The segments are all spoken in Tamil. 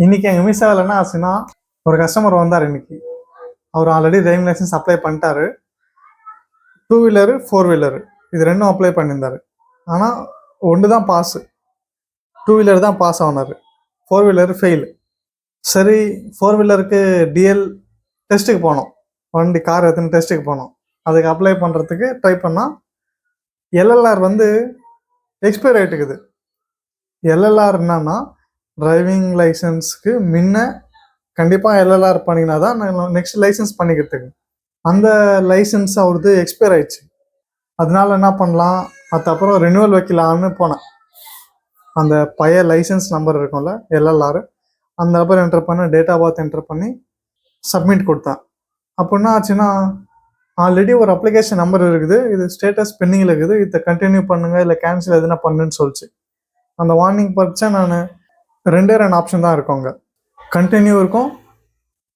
இன்னைக்கு எங்கள் மீசாவில் என்ன ஆச்சுன்னா, ஒரு கஸ்டமர் வந்தார் இன்னைக்கு. அவர் ஆல்ரெடி டிரைவிங் லைசன்ஸ் அப்ளை பண்ணிட்டாரு. 2 வீலரு 4 வீலரு இது ரெண்டும் அப்ளை பண்ணியிருந்தாரு. ஆனால் ஒன்று தான் பாஸு. 2 வீலர் தான் பாஸ் ஆனார், 4 வீலரு ஃபெயிலு. சரி, 4 வீலருக்கு டிஎல் டெஸ்ட்டுக்கு போனோம். வண்டி கார் எத்தனை டெஸ்ட்டுக்கு போனோம். அதுக்கு அப்ளை பண்ணுறதுக்கு ட்ரை பண்ணால் எல்எல்ஆர் வந்து எக்ஸ்பைர் ஆகிட்டுக்குது. எல்எல்ஆர் என்னன்னா, டிரைவிங் லைசன்ஸுக்கு முன்ன கண்டிப்பாக எல்எல்ஆர் பண்ணினா தான் நெக்ஸ்ட் லைசன்ஸ் பண்ணிக்கிறதுக்கு. அந்த லைசன்ஸ் அவரது எக்ஸ்பைர் ஆயிடுச்சு. அதனால என்ன பண்ணலாம், அதுக்கப்புறம் ரினியூவல் வைக்கலான்னு போனேன். அந்த பழைய லைசன்ஸ் நம்பர் இருக்கும்ல எல்எல்ஆர், அந்த நம்பர் என்டர் பண்ண, டேட் ஆஃப் பர்த் என்டர் பண்ணி சப்மிட் கொடுத்தேன். அப்போ என்ன ஆச்சுன்னா, ஆல்ரெடி ஒரு அப்ளிகேஷன் நம்பர் இருக்குது, இது ஸ்டேட்டஸ் பெண்டிங்கில் இருக்குது, இதை கண்டினியூ பண்ணுங்கள் இல்லை கேன்சல் எதுனா பண்ணுன்னு சொல்லிச்சு. அந்த வார்னிங் படித்தா நான் ரெண்டு ஆப்ஷன் தான் இருக்கும். அங்கே கண்டினியூ இருக்கும்,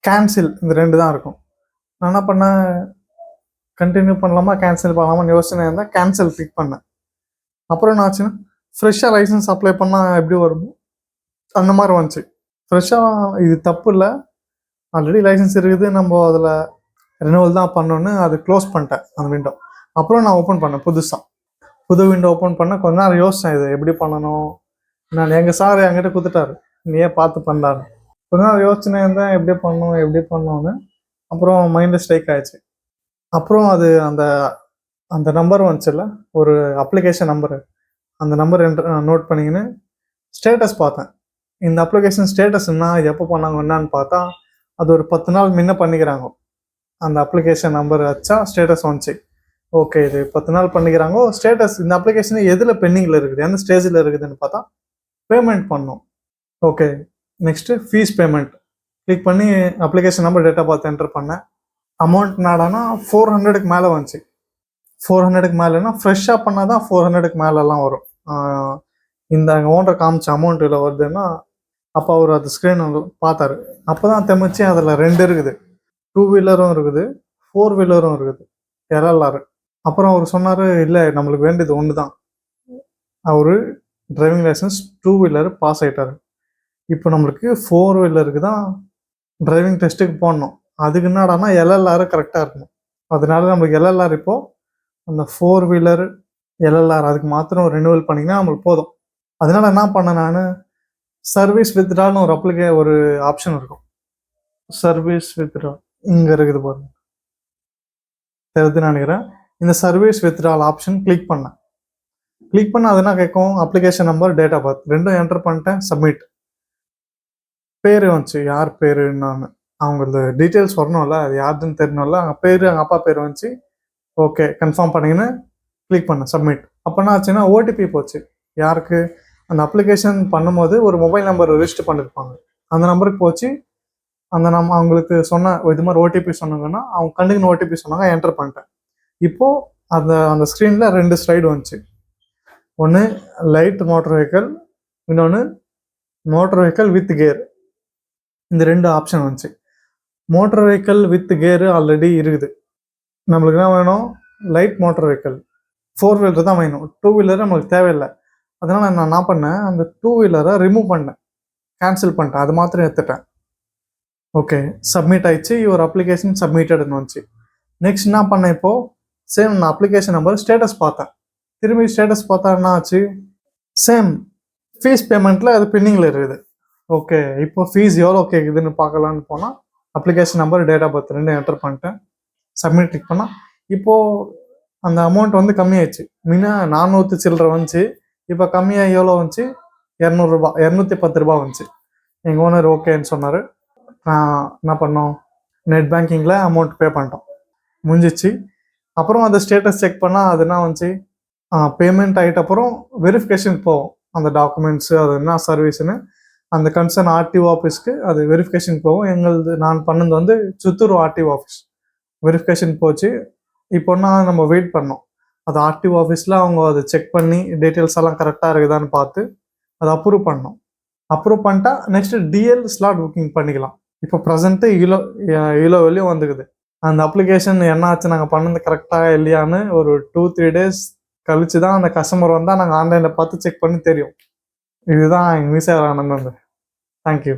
கேன்சல், இந்த 2 தான் இருக்கும். நான் என்ன பண்ணேன், கண்டினியூ பண்ணலாமா கேன்சல் பண்ணலாமான்னு யோசனை இருந்தால் கேன்சல் கிளிக் பண்ணேன். அப்புறம் என்ன ஆச்சுன்னா, ஃப்ரெஷ்ஷாக லைசன்ஸ் அப்ளை பண்ணால் எப்படி வரும் அந்த மாதிரி வந்துச்சு. ஃப்ரெஷ்ஷாக இது தப்பு இல்லை, ஆல்ரெடி லைசன்ஸ் இருக்குது, நம்ம அதில் ரினியூவல் தான் பண்ணோன்னு அது க்ளோஸ் பண்ணிட்டேன் அந்த விண்டோ. அப்புறம் நான் ஓப்பன் பண்ணேன் புது விண்டோ ஓப்பன் பண்ண. கொஞ்ச நேரம் யோசித்தேன் இது எப்படி பண்ணணும். நான் எங்கள் சார் என்கிட்ட கொடுத்துட்டாரு, நீயே பார்த்து பண்ணாரு. கொஞ்ச நேரம் யோசனை இருந்தேன் எப்படி பண்ணணும்னு. அப்புறம் மைண்டில் ஸ்ட்ரைக் ஆயிடுச்சு. அப்புறம் அது அந்த நம்பர் வந்துச்சுல்ல, ஒரு அப்ளிகேஷன் நம்பரு, அந்த நம்பர் நோட் பண்ணிக்கின்னு ஸ்டேட்டஸ் பார்த்தேன். இந்த அப்ளிகேஷன் ஸ்டேட்டஸ் என்ன, எப்போ பண்ணாங்க என்னான்னு பார்த்தா, அது ஒரு 10 நாள் முன்ன பண்ணிக்கிறாங்க. அந்த அப்ளிகேஷன் நம்பர் வச்சா ஸ்டேட்டஸ் வந்துச்சு. ஓகே, இது 10 நாள் பண்ணிக்கிறாங்க. ஸ்டேட்டஸ் இந்த அப்ளிகேஷன் எதில் பெண்டிங்கில் இருக்குது, எந்த ஸ்டேஜில் இருக்குதுன்னு பார்த்தா பேமெண்ட் பண்ணோம். Okay, next fees payment click பண்ணி application number, date of birth enter பண்ணேன். அமௌண்ட் நாடானா 400க்கு மேலே வந்துச்சு. 400க்கு மேலேனா ஃப்ரெஷ்ஷாக பண்ணால் தான் 400க்கு மேலெலாம் வரும். இந்த ஓனர் காமிச்ச அமௌண்ட் இதில் வருதுன்னா, அப்போ அவர் அது ஸ்க்ரீன் பார்த்தாரு. அப்போ தான் தெமிச்சு அதில் 2 இருக்குது, 2 வீலரும் இருக்குது 4 வீலரும் இருக்குது எல்எல்ஆர். அப்புறம் அவர் சொன்னார், இல்லை நம்மளுக்கு வேண்டியது ஒன்று தான். அவர் டிரைவிங் லைசன்ஸ் 2 வீலர் பாஸ் ஆகிட்டார். இப்போ நம்மளுக்கு 4 வீலருக்கு தான் டிரைவிங் டெஸ்ட்டுக்கு போடணும். அதுக்கு என்னடானா எல்எல்ஆர் கரெக்டாக இருக்கணும். அதனால நம்மளுக்கு எல்எல்ஆர் இப்போது அந்த 4 வீலர் எல்எல்ஆர் அதுக்கு மாத்திரம் ரினியூவல் பண்ணிங்கன்னா நம்மளுக்கு போதும். அதனால என்ன பண்ணேன், நான் சர்வீஸ் வித்ட்ரால்னு ஒரு ஆப்ஷன் இருக்கும். சர்வீஸ் வித்ட்ரால் இங்கே இருக்குது பாருங்க, தெரியுதுன்னு நினைக்கிறேன். இந்த சர்வீஸ் வித்ட்ரால் ஆப்ஷன் கிளிக் பண்ண அது என்ன கேட்கும், application number, date of birth ரெண்டும் என்டர் பண்ணிட்டேன். சப்மிட். பேர் வந்துச்சு, யார் பேர், நான் அவங்களது டீட்டெயில்ஸ் வரணும்ல, அது யாருன்னு தெரியணும்ல. அவங்க பேர், அவங்க அப்பா பேர் வந்துச்சு. ஓகே, கன்ஃபார்ம் பண்ணிங்கன்னு கிளிக் பண்ணேன், சப்மிட். அப்போ என்ன ஆச்சுன்னா ஓடிபி போச்சு. யாருக்கு, அந்த அப்ளிகேஷன் பண்ணும்போது ஒரு மொபைல் நம்பர் ரிஜிஸ்டர் பண்ணியிருப்பாங்க, அந்த நம்பருக்கு போச்சு. அந்த அவங்களுக்கு சொன்ன இது மாதிரி ஓடிபி சொன்னாங்கன்னா, அவங்க கண்டுக்குன்னு ஓடிபி சொன்னாங்க, என்டர் பண்ணிட்டேன். இப்போது அந்த ஸ்க்ரீனில் 2 ஸ்லைடு வந்துச்சு. ஒன்று லைட் மோட்டர் வெஹிக்கிள், இன்னொன்று மோட்டர் வெஹிக்கிள் வித் கேர். இந்த 2 ஆப்ஷன் வந்துச்சு. Motor vehicle with care already இருக்குது. நம்மளுக்கு என்ன வேணும், லைட் மோட்டர் வெஹிக்கிள் 4 வீலர் தான் வேணும், 2 வீலர் நம்மளுக்கு தேவையில்லை. அதனால் நான் என்ன பண்ணேன், அந்த 2 வீலரை ரிமூவ் பண்ணேன், கேன்சல் பண்ணிட்டேன், அது மாத்திரம் எடுத்துட்டேன். ஓகே, சப்மிட் ஆயிடுச்சு. யுவர் அப்ளிகேஷன் சப்மிட்டட்னு வந்துச்சு. நெக்ஸ்ட் என்ன பண்ணேன், இப்போது சேம் நான் அப்ளிகேஷன் நம்பர் ஸ்டேட்டஸ் பார்த்தேன். திரும்பி ஸ்டேட்டஸ் பார்த்தா என்ன ஆச்சு, சேம் ஃபீஸ் பேமெண்ட்டில் அது பெண்டிங்கில் இருக்குது. ஓகே, இப்போ ஃபீஸ் எவ்வளோ கேட்குதுன்னு பார்க்கலான்னு போனால் application number, date of birth 2 enter பண்ணிட்டேன். சப்மிட் கிளிக் பண்ணால் இப்போது அந்த அமௌண்ட் வந்து கம்மியாயிடுச்சு. முன்ன 400 சில்லரை வந்துச்சு, இப்போ கம்மியாக எவ்வளோ வந்துச்சு, 200 ரூபா, 210 ரூபா வந்துச்சு. எங்கள் ஓனர் ஓகேன்னு சொன்னார். நான் என்ன பண்ணோம், நெட் பேங்கிங்கில் அமௌண்ட் பே பண்ணிட்டோம், முடிஞ்சிச்சு. அப்புறம் அந்த ஸ்டேட்டஸ் செக் பண்ணால் அது என்ன வந்துச்சு, பேமெண்ட் ஆகிட்ட அப்புறம் வெரிஃபிகேஷனுக்கு போகும் அந்த டாக்குமெண்ட்ஸு, அது என்ன சர்வீஸ்ன்னு அந்த கன்சர்ன் ஆர்டிஓ ஆஃபீஸ்க்கு அது வெரிஃபிகேஷனுக்கு போகும். நான் பண்ணது வந்து சித்தூர் ஆர்டிஓ ஆஃபீஸ் வெரிஃபிகேஷன் போச்சு. இப்போன்னா நம்ம வெயிட் பண்ணோம், அது ஆர்டிஓ ஆஃபீஸில் அவங்க அதை செக் பண்ணி டீட்டெயில்ஸ் எல்லாம் கரெக்டாக இருக்குதான்னு பார்த்து அதை அப்ரூவ் பண்ணோம். அப்ரூவ் பண்ணிட்டா நெக்ஸ்ட்டு டிஎல் ஸ்லாட் புக்கிங் பண்ணிக்கலாம். இப்போ ப்ரெசென்ட்டு இவ்வளோ வெளியும் வந்துக்குது. அந்த அப்ளிகேஷன் என்ன ஆச்சு, நாங்கள் பண்ணது கரெக்டாக இல்லையான்னு ஒரு 2-3 டேஸ் கழிச்சு தான் அந்த கஸ்டமர் வந்தால் நாங்கள் ஆன்லைனில் பார்த்து செக் பண்ணி தெரியும். இதுதான் எங்கள் மீசா ஆனந்தம். தேங்க்யூ.